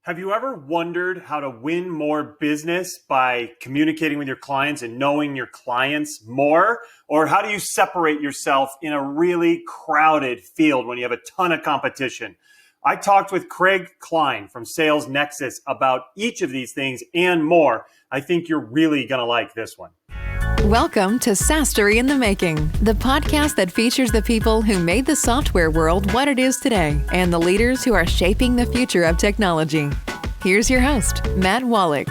Have you ever wondered how to win more business by communicating with your clients and knowing your clients more? Or how do you separate yourself in a really crowded field when you have a ton of competition? I talked with Craig Klein from SalesNexus about each of these things and more. I think you're really going to like this one. Welcome to Sastery in the Making, the podcast that features the people who made the software world what it is today and the leaders who are shaping the future of technology. Here's your host, Matt Wallach.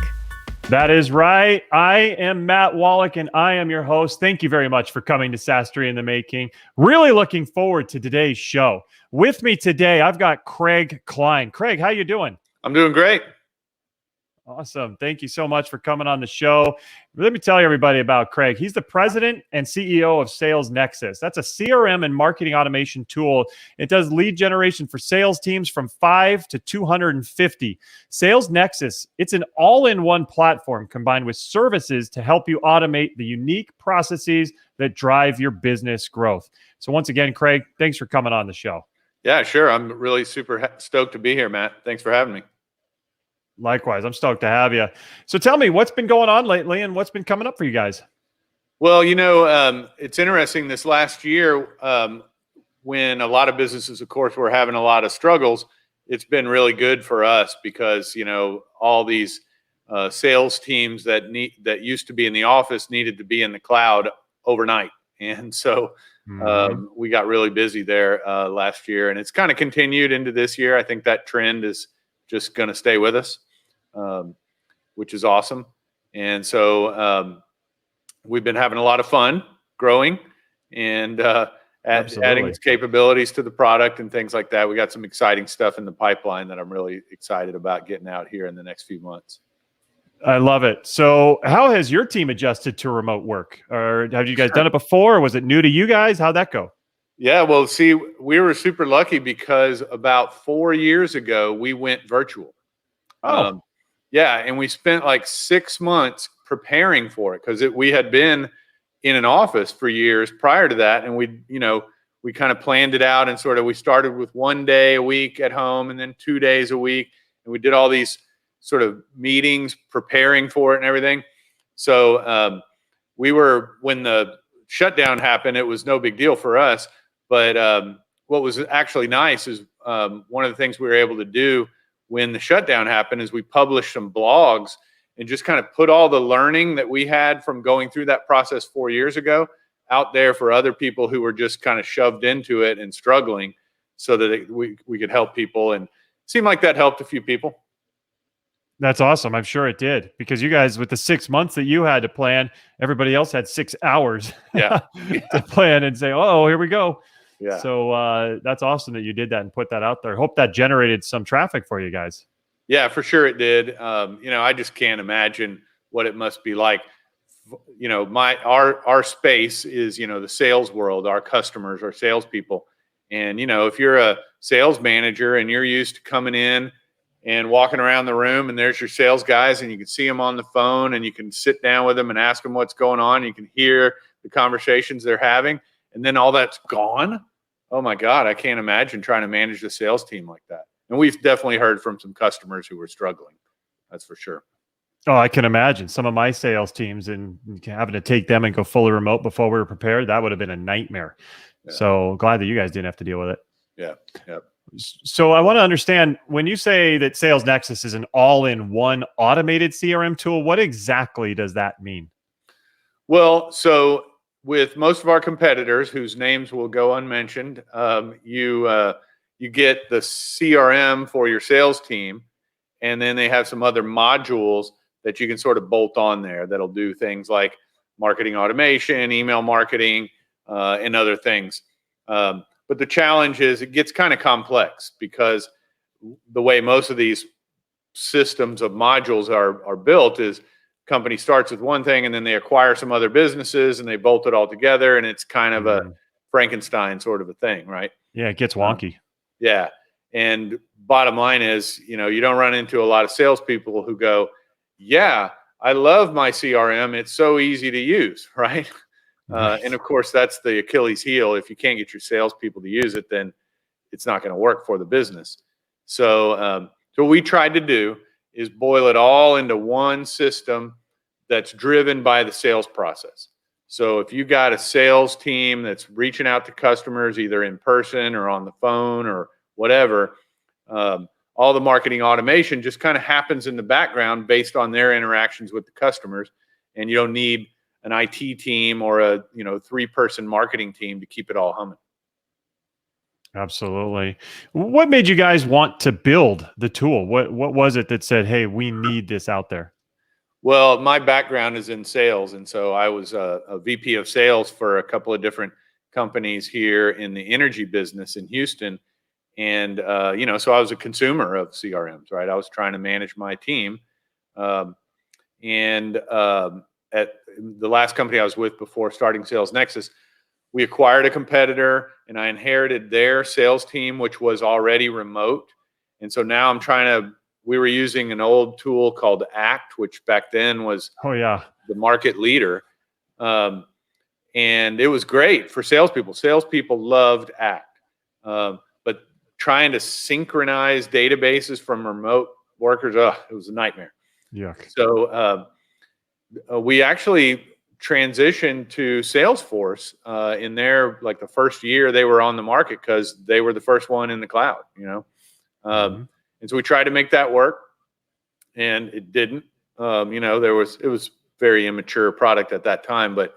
That is right. I am Matt Wallach, and I am your host. Thank you very much for coming to Sastery in the Making. Really looking forward to today's show. With me today, I've got Craig Klein. Craig, how you doing? I'm doing great. Awesome. Thank you so much for coming on the show. Let me tell you everybody about Craig. He's the president and CEO of SalesNexus. That's a CRM and marketing automation tool. It does lead generation for sales teams from 5 to 250. SalesNexus, it's an all-in-one platform combined with services to help you automate the unique processes that drive your business growth. So once again, Craig, thanks for coming on the show. Yeah, sure. I'm really super stoked to be here, Matt. Thanks for having me. Likewise, I'm stoked to have you. So tell me, what's been going on lately and what's been coming up for you guys? Well, it's interesting this last year when a lot of businesses, of course, were having a lot of struggles. It's been really good for us because, all these sales teams that used to be in the office needed to be in the cloud overnight. And so we got really busy there last year, and it's kind of continued into this year. I think that trend is just going to stay with us, which is awesome. And so we've been having a lot of fun growing and adding capabilities to the product and things like that. We got some exciting stuff in the pipeline that I'm really excited about getting out here in the next few months. I love it. So how has your team adjusted to remote work? Or have you guys done it before? Or was it new to you guys? How'd that go? Yeah, well, see, we were super lucky because about 4 years ago, we went virtual. And we spent like 6 months preparing for it because we had been in an office for years prior to that. And we kind of planned it out and we started with 1 day a week at home and then 2 days a week. And we did all these sort of meetings preparing for it and everything. So when the shutdown happened, it was no big deal for us. But what was actually nice is one of the things we were able to do when the shutdown happened is we published some blogs and just kind of put all the learning that we had from going through that process 4 years ago out there for other people who were just kind of shoved into it and struggling so that we could help people. And it seemed like that helped a few people. That's awesome. I'm sure it did, because you guys, with the 6 months that you had to plan, everybody else had 6 hours to plan and say, oh, here we go. Yeah. So that's awesome that you did that and put that out there. Hope that generated some traffic for you guys. Yeah, for sure it did. I just can't imagine what it must be like. Our space is, the sales world, our customers, our salespeople. And, if you're a sales manager and you're used to coming in and walking around the room and there's your sales guys and you can see them on the phone and you can sit down with them and ask them what's going on. You can hear the conversations they're having, and then all that's gone. Oh my God, I can't imagine trying to manage a sales team like that. And we've definitely heard from some customers who were struggling. That's for sure. Oh, I can imagine some of my sales teams and having to take them and go fully remote before we were prepared. That would have been a nightmare. Yeah. So glad that you guys didn't have to deal with it. Yeah. Yep. So I want to understand, when you say that SalesNexus is an all-in-one automated CRM tool, what exactly does that mean? Well, so with most of our competitors, whose names will go unmentioned, you get the CRM for your sales team, and then they have some other modules that you can sort of bolt on there that'll do things like marketing automation, email marketing, and other things. But the challenge is it gets kind of complex because the way most of these systems of modules are built is company starts with one thing and then they acquire some other businesses and they bolt it all together, and it's kind of a Frankenstein sort of a thing, right? Yeah, it gets wonky. Yeah. And bottom line is, you don't run into a lot of salespeople who go, yeah, I love my CRM. It's so easy to use, right? And of course, that's the Achilles heel. If you can't get your salespeople to use it, then it's not going to work for the business. So So what we tried to do is boil it all into one system that's driven by the sales process. So if you got a sales team that's reaching out to customers either in person or on the phone or whatever, all the marketing automation just kind of happens in the background based on their interactions with the customers, and you don't need an IT team or a 3-person marketing team to keep it all humming. Absolutely. What made you guys want to build the tool? What was it that said, "Hey, we need this out there"? Well, my background is in sales, and so I was a VP of sales for a couple of different companies here in the energy business in Houston. And so I was a consumer of CRMs, right? I was trying to manage my team, and at the last company I was with before starting SalesNexus, we acquired a competitor, and I inherited their sales team, which was already remote. And so now we were using an old tool called Act, which back then was Oh yeah. the market leader. And it was great for salespeople. Salespeople loved Act. But trying to synchronize databases from remote workers, it was a nightmare. Yuck. So we actually transitioned to Salesforce in their, like, the first year they were on the market, because they were the first one in the cloud, and so we tried to make that work, and it didn't. It was very immature product at that time, but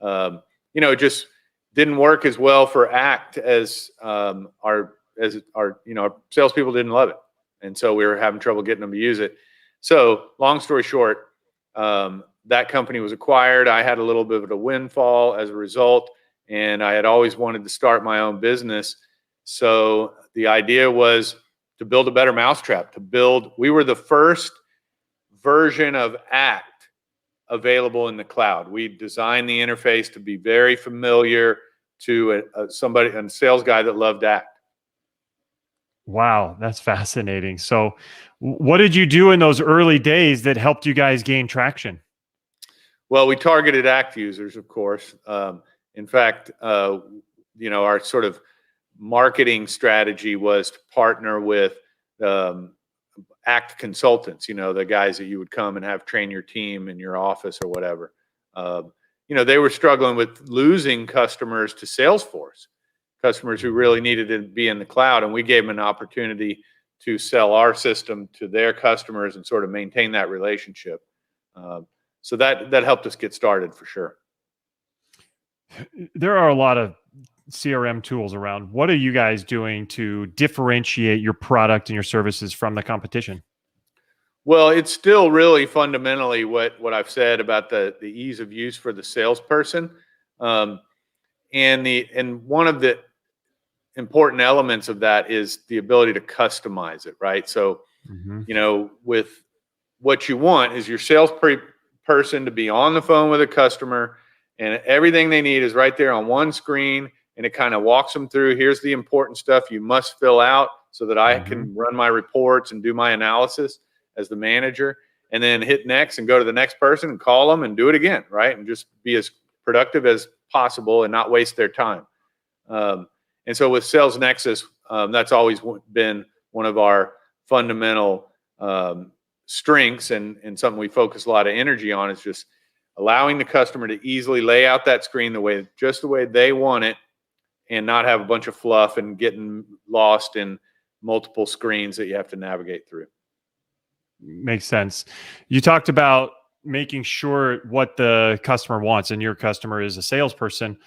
it just didn't work as well for Act as our salespeople didn't love it, and so we were having trouble getting them to use it. So long story short, that company was acquired. I had a little bit of a windfall as a result, and I had always wanted to start my own business. So the idea was to build a better mousetrap. We were the first version of Act available in the cloud. We designed the interface to be very familiar to a sales guy that loved Act. Wow, that's fascinating. So, what did you do in those early days that helped you guys gain traction? Well, we targeted Act users, of course. In fact, our sort of marketing strategy was to partner with Act consultants, the guys that you would come and have train your team in your office or whatever. They were struggling with losing customers to Salesforce, customers who really needed to be in the cloud. And we gave them an opportunity to sell our system to their customers and sort of maintain that relationship. So that helped us get started for sure. There are a lot of CRM tools around. What are you guys doing to differentiate your product and your services from the competition? Well, it's still really fundamentally what I've said about the ease of use for the salesperson. And one of the important elements of that is the ability to customize it, right? So, with what you want is your person to be on the phone with a customer, and everything they need is right there on one screen, and it kind of walks them through. Here's the important stuff you must fill out so that I can run my reports and do my analysis as the manager, and then hit next and go to the next person and call them and do it again, right? And just be as productive as possible and not waste their time. And so with SalesNexus, that's always been one of our fundamental strengths, and something we focus a lot of energy on, is just allowing the customer to easily lay out that screen just the way they want it, and not have a bunch of fluff and getting lost in multiple screens that you have to navigate through. Makes sense. You talked about making sure what the customer wants, and your customer is a salesperson.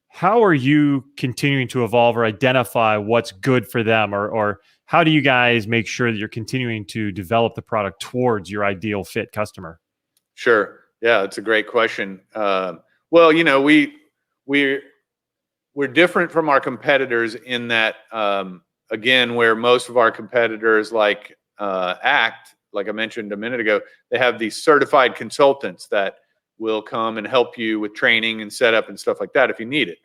How are you continuing to evolve or identify what's good for them, or how do you guys make sure that you're continuing to develop the product towards your ideal fit customer? Sure. Yeah, it's a great question. Well, we're different from our competitors in that, again, where most of our competitors, like Act, like I mentioned a minute ago, they have these certified consultants that will come and help you with training and setup and stuff like that if you need it.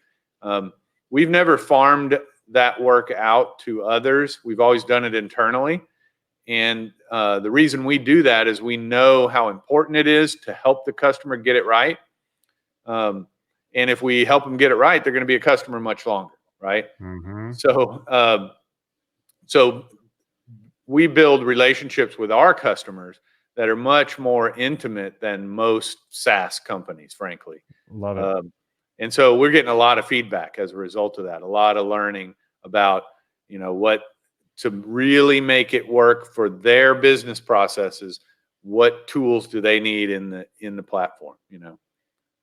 We've never farmed that work out to others. We've always done it internally. And the reason we do that is we know how important it is to help the customer get it right. And if we help them get it right, they're going to be a customer much longer, right? So we build relationships with our customers that are much more intimate than most SaaS companies, frankly. Love it. And so we're getting a lot of feedback as a result of that, a lot of learning about, what to really make it work for their business processes. What tools do they need in the platform?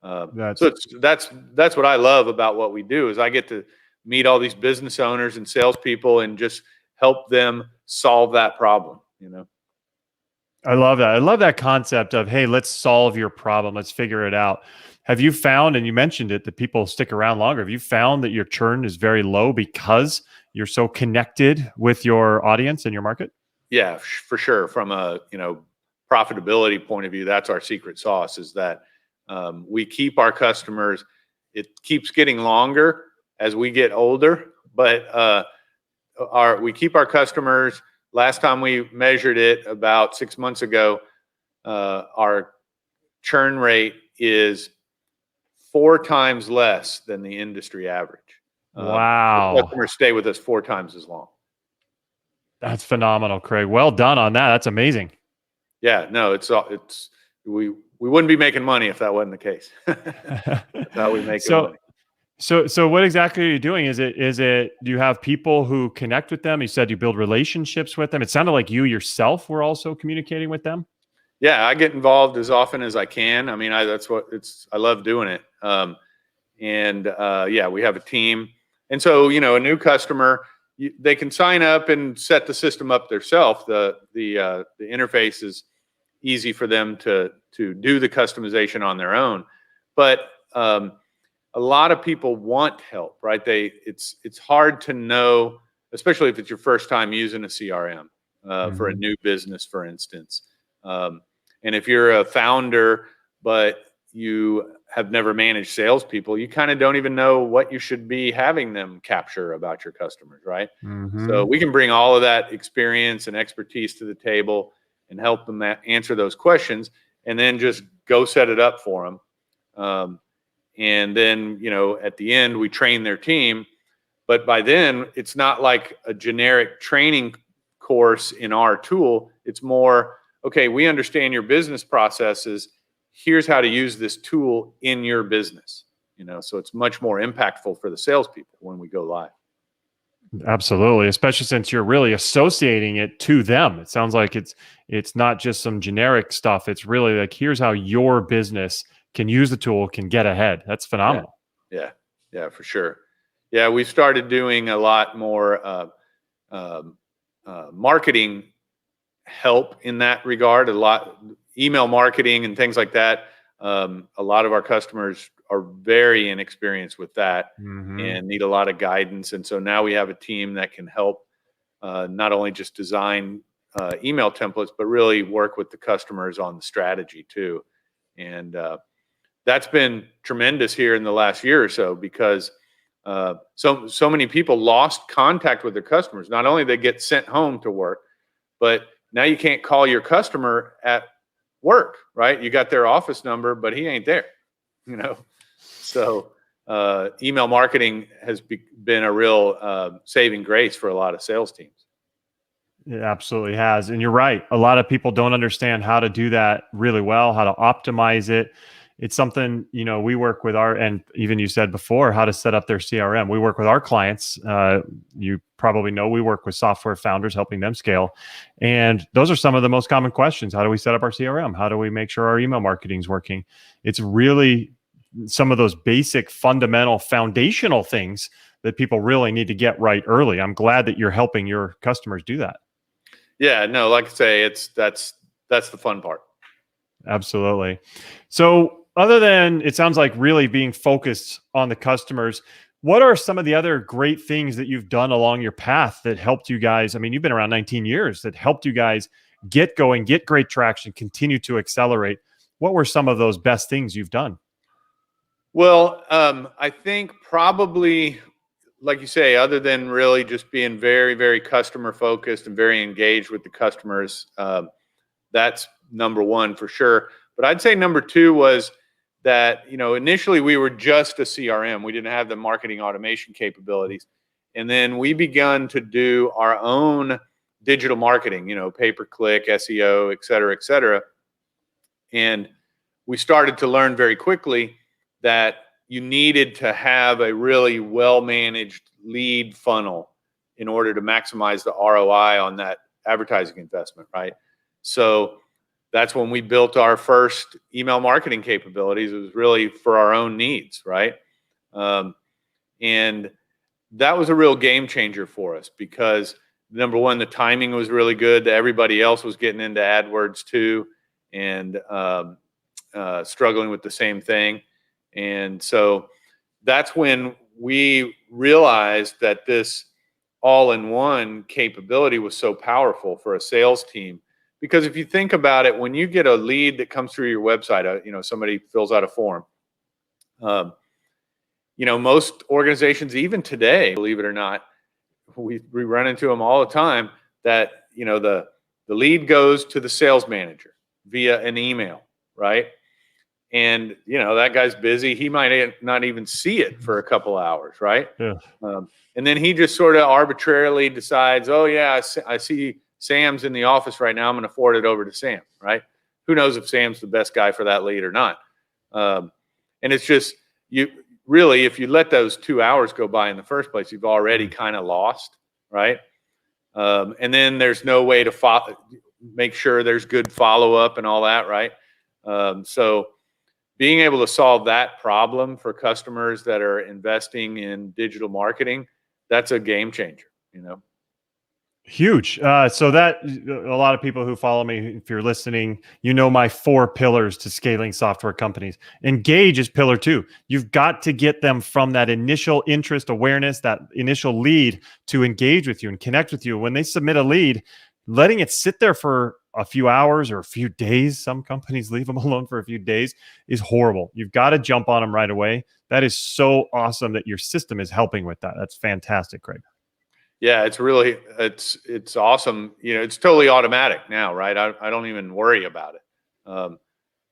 So that's what I love about what we do is I get to meet all these business owners and salespeople and just help them solve that problem. I love that. I love that concept of, hey, let's solve your problem. Let's figure it out. Have you found, and you mentioned it, that people stick around longer? Have you found that your churn is very low because you're so connected with your audience and your market? Yeah, for sure. From a, profitability point of view, that's our secret sauce is that we keep our customers. It keeps getting longer as we get older, but we keep our customers. Last time we measured it about 6 months ago, our churn rate is 4 times less than the industry average. Wow. Customers stay with us 4 times as long. That's phenomenal, Craig. Well done on that. That's amazing. Yeah, no, we wouldn't be making money if that wasn't the case. That's how we make money. So what exactly are you doing? Is it, do you have people who connect with them? You said you build relationships with them. It sounded like you yourself were also communicating with them. Yeah, I get involved as often as I can. I mean, I love doing it. Yeah, we have a team. And so, a new customer, they can sign up and set the system up themselves. The interface is easy for them to do the customization on their own. But a lot of people want help, right? It's hard to know, especially if it's your first time using a CRM for a new business, for instance. And if you're a founder, but you have never managed salespeople, you kind of don't even know what you should be having them capture about your customers, right? So we can bring all of that experience and expertise to the table and help them answer those questions, and then just go set it up for them. And then, at the end, we train their team. But by then, it's not like a generic training course in our tool. It's more, okay, we understand your business processes. Here's how to use this tool in your business. So it's much more impactful for the salespeople when we go live. Absolutely, especially since you're really associating it to them. It sounds like it's not just some generic stuff. It's really like, here's how your business can use the tool, can get ahead. That's phenomenal. Yeah, for sure. Yeah, we started doing a lot more marketing help in that regard. A lot email marketing and things like that. A lot of our customers are very inexperienced with that and need a lot of guidance. And so now we have a team that can help not only just design email templates, but really work with the customers on the strategy too. And that's been tremendous here in the last year or so because so many people lost contact with their customers. Not only they get sent home to work, but now you can't call your customer at work, right? You got their office number, but he ain't there, So email marketing has been a real saving grace for a lot of sales teams. It absolutely has. And you're right. A lot of people don't understand how to do that really well, how to optimize it. It's something, we work with and even you said before, how to set up their CRM. We work with our clients. You probably know we work with software founders, helping them scale. And those are some of the most common questions. How do we set up our CRM? How do we make sure our email marketing is working? It's really some of those basic, fundamental, foundational things that people really need to get right early. I'm glad that you're helping your customers do that. Yeah, no, like I say, that's the fun part. Absolutely. So other than, it sounds like really being focused on the customers, what are some of the other great things that you've done along your path that helped you guys? I mean, you've been around 19 years, that helped you guys get going, get great traction, continue to accelerate. What were some of those best things you've done? Well, I think probably, like you say, other than really just being very, very customer focused and very engaged with the customers, that's number one for sure. But I'd say number two was that, initially we were just a CRM. We didn't have the marketing automation capabilities. And then we began to do our own digital marketing, pay-per-click, SEO, et cetera, et cetera. And we started to learn very quickly that you needed to have a really well-managed lead funnel in order to maximize the ROI on that advertising investment, right? So that's when we built our first email marketing capabilities. It was really for our own needs, right? And that was a real game changer for us because, number one, the timing was really good. Everybody else was getting into AdWords too and struggling with the same thing. And so that's when we realized that this all-in-one capability was so powerful for a sales team. Because if you think about it, when you get a lead that comes through your website, somebody fills out a form, most organizations, even today, believe it or not, we run into them all the time, that, the lead goes to the sales manager via an email, right? And, that guy's busy. He might not even see it for a couple hours, right? Yeah. And then he just sort of arbitrarily decides, oh, yeah, I see Sam's in the office right now. I'm going to forward it over to Sam, right? Who knows if Sam's the best guy for that lead or not? And it's just, really, if you let those 2 hours go by in the first place, you've already kind of lost, right? And then there's no way to make sure there's good follow-up and all that, right? So being able to solve that problem for customers that are investing in digital marketing, that's a game changer, Huge. So that a lot of people who follow me, if you're listening, my 4 pillars to scaling software companies. Engage is pillar 2. You've got to get them from that initial interest, awareness, that initial lead to engage with you and connect with you. When they submit a lead, letting it sit there for a few hours or a few days, some companies leave them alone for a few days, is horrible. You've got to jump on them right away. That is so awesome that your system is helping with that. That's fantastic, Craig. Yeah, it's awesome. It's totally automatic now, right? I don't even worry about it.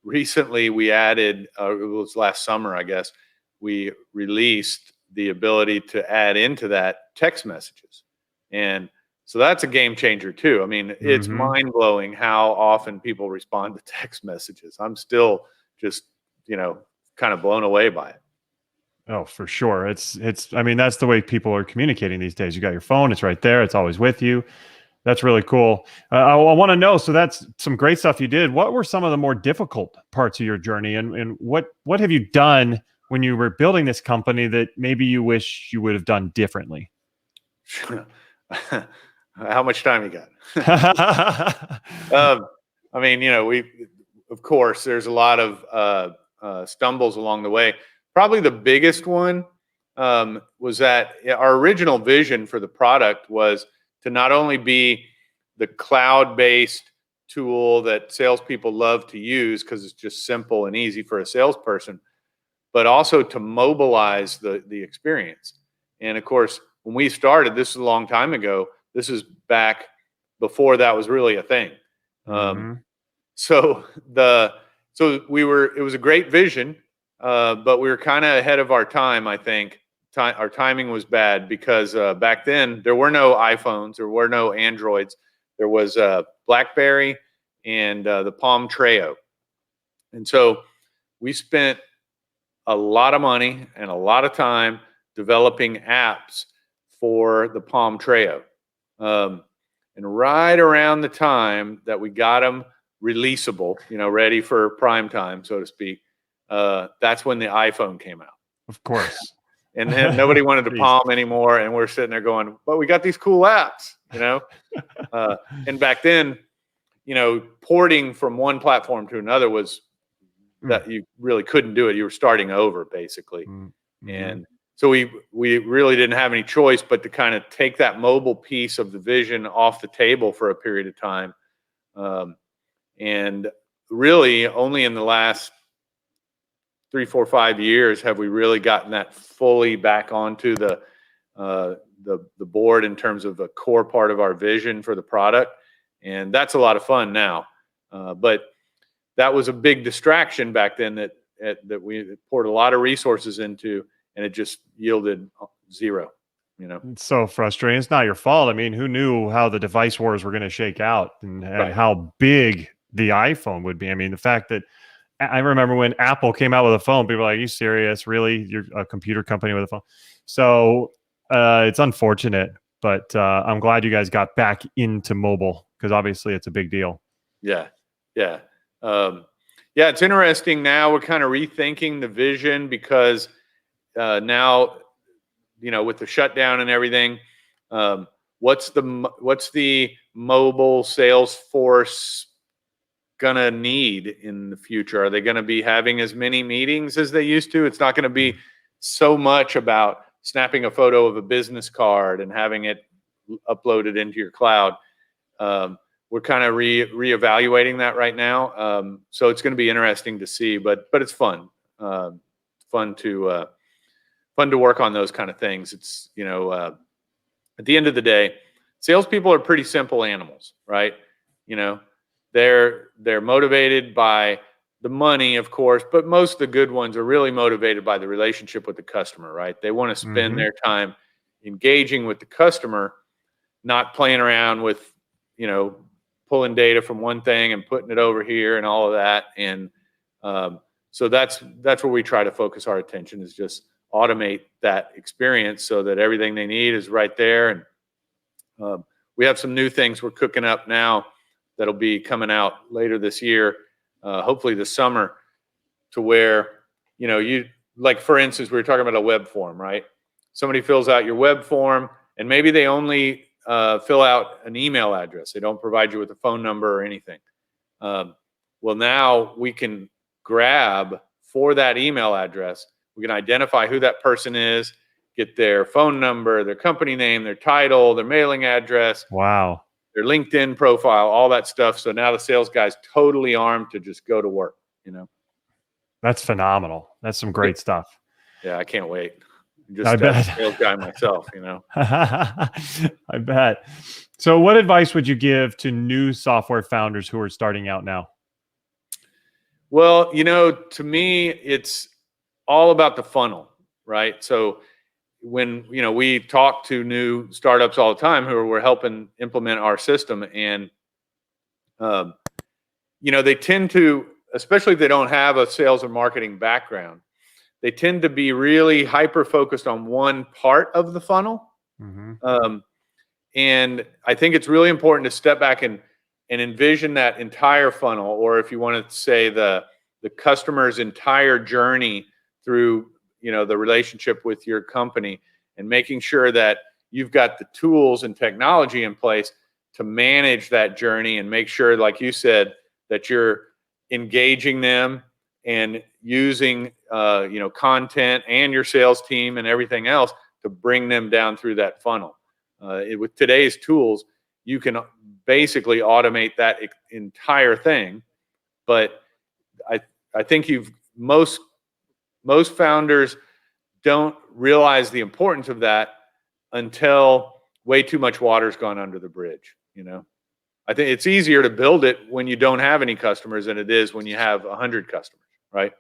Recently, we added, it was last summer, I guess, we released the ability to add into that text messages. And so that's a game changer too. I mean, it's mind blowing how often people respond to text messages. I'm still just, kind of blown away by it. Oh, for sure. I mean, that's the way people are communicating these days. You got your phone, it's right there. It's always with you. That's really cool. I want to know, so that's some great stuff you did. What were some of the more difficult parts of your journey? And what have you done when you were building this company that maybe you wish you would have done differently? How much time you got? I mean, of course, there's a lot of stumbles along the way. Probably the biggest one was that our original vision for the product was to not only be the cloud-based tool that salespeople love to use because it's just simple and easy for a salesperson, but also to mobilize the experience. And of course, when we started, this is a long time ago. This is back before that was really a thing. So it was a great vision. But we were kind of ahead of our time, I think. Our timing was bad because back then there were no iPhones, there were no Androids. There was BlackBerry and the Palm Treo. And so we spent a lot of money and a lot of time developing apps for the Palm Treo. And right around the time that we got them releasable, ready for prime time, so to speak, that's when the iPhone came out. Of course. And then nobody wanted the Palm anymore. And we're sitting there going, but we got these cool apps, and back then, porting from one platform to another was that you really couldn't do it. You were starting over basically. And so we really didn't have any choice but to kind of take that mobile piece of the vision off the table for a period of time. And really only in the last 3, 4, 5 years have we really gotten that fully back onto the board in terms of the core part of our vision for the product, and that's a lot of fun now. But that was a big distraction back then that we poured a lot of resources into, and it just yielded zero. It's so frustrating. It's not your fault. I mean, who knew how the device wars were going to shake out and Right. how big the iPhone would be? I mean, the fact that I remember when Apple came out with a phone, people were like, "Are you serious? Really? You're a computer company with a phone?" So it's unfortunate, but I'm glad you guys got back into mobile because obviously it's a big deal. Yeah. Yeah. Yeah. It's interesting now. We're kind of rethinking the vision because now, with the shutdown and everything, what's the mobile sales force gonna need in the future? Are they going to be having as many meetings as they used to? It's not going to be so much about snapping a photo of a business card and having it uploaded into your cloud. We're kind of reevaluating that right now. So it's going to be interesting to see, but it's fun. Fun to work on those kind of things. It's, at the end of the day, salespeople are pretty simple animals, right? They're motivated by the money, of course, but most of the good ones are really motivated by the relationship with the customer, right? They want to spend their time engaging with the customer, not playing around with, pulling data from one thing and putting it over here and all of that. And so that's where we try to focus our attention, is just automate that experience so that everything they need is right there. And we have some new things we're cooking up now that'll be coming out later this year, hopefully this summer, to where, you, like, for instance, we were talking about a web form, right? Somebody fills out your web form and maybe they only fill out an email address. They don't provide you with a phone number or anything. Well, now we can grab for that email address. We can identify who that person is, get their phone number, their company name, their title, their mailing address. Wow. Their LinkedIn profile, all that stuff. So now the sales guy's totally armed to just go to work, That's phenomenal. That's some great stuff. Yeah, I can't wait. I'm I just bet. a sales guy myself, I bet. So what advice would you give to new software founders who are starting out now? Well, to me, it's all about the funnel, right? So when, we talk to new startups all the time who we're helping implement our system, and, they tend to, especially if they don't have a sales or marketing background, they tend to be really hyper focused on one part of the funnel. And I think it's really important to step back and envision that entire funnel, or if you want to say the customer's entire journey through, the relationship with your company, and making sure that you've got the tools and technology in place to manage that journey and make sure, like you said, that you're engaging them and using, content and your sales team and everything else to bring them down through that funnel. With today's tools, you can basically automate that entire thing. But I think most founders don't realize the importance of that until way too much water's gone under the bridge. I think it's easier to build it when you don't have any customers than it is when you have 100 customers, right?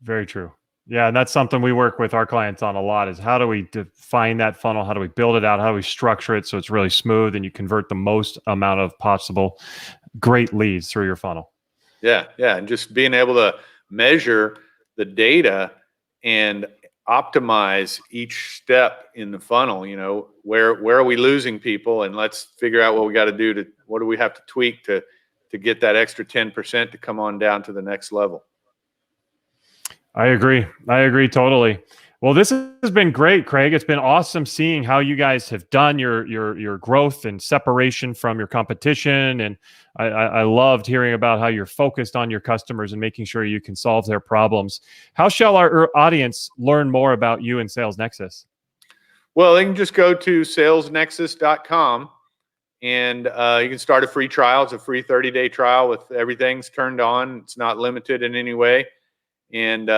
Very true. Yeah, and that's something we work with our clients on a lot, is how do we define that funnel? How do we build it out? How do we structure it so it's really smooth and you convert the most amount of possible great leads through your funnel? Yeah. And just being able to measure the data and optimize each step in the funnel. Where are we losing people, and let's figure out what we got to do what do we have to tweak to get that extra 10% to come on down to the next level. I agree totally. Well, this has been great, Craig. It's been awesome seeing how you guys have done your growth and separation from your competition. And I loved hearing about how you're focused on your customers and making sure you can solve their problems. How shall our audience learn more about you and SalesNexus? Well, they can just go to SalesNexus.com and you can start a free trial. It's a free 30-day trial with everything's turned on. It's not limited in any way. And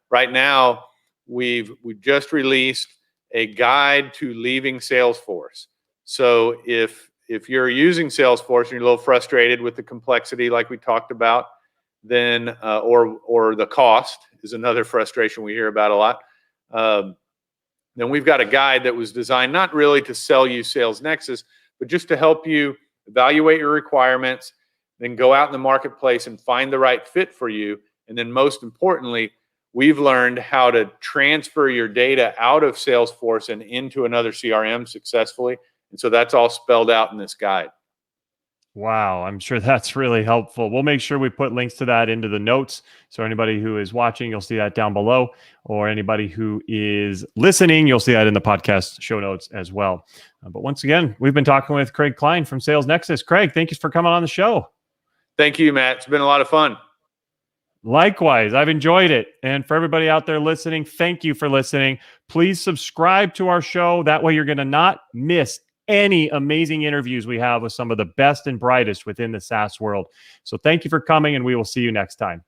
right now, we just released a guide to leaving Salesforce. So if you're using Salesforce and you're a little frustrated with the complexity, like we talked about, then or the cost is another frustration we hear about a lot. then we've got a guide that was designed not really to sell you SalesNexus, but just to help you evaluate your requirements, then go out in the marketplace and find the right fit for you. And then most importantly, we've learned how to transfer your data out of Salesforce and into another CRM successfully. And so that's all spelled out in this guide. Wow, I'm sure that's really helpful. We'll make sure we put links to that into the notes. So anybody who is watching, you'll see that down below, or anybody who is listening, you'll see that in the podcast show notes as well. But once again, we've been talking with Craig Klein from SalesNexus. Craig, thank you for coming on the show. Thank you, Matt. It's been a lot of fun. Likewise, I've enjoyed it. And for everybody out there listening, thank you for listening. Please subscribe to our show. That way you're going to not miss any amazing interviews we have with some of the best and brightest within the SaaS world. So thank you for coming, and we will see you next time.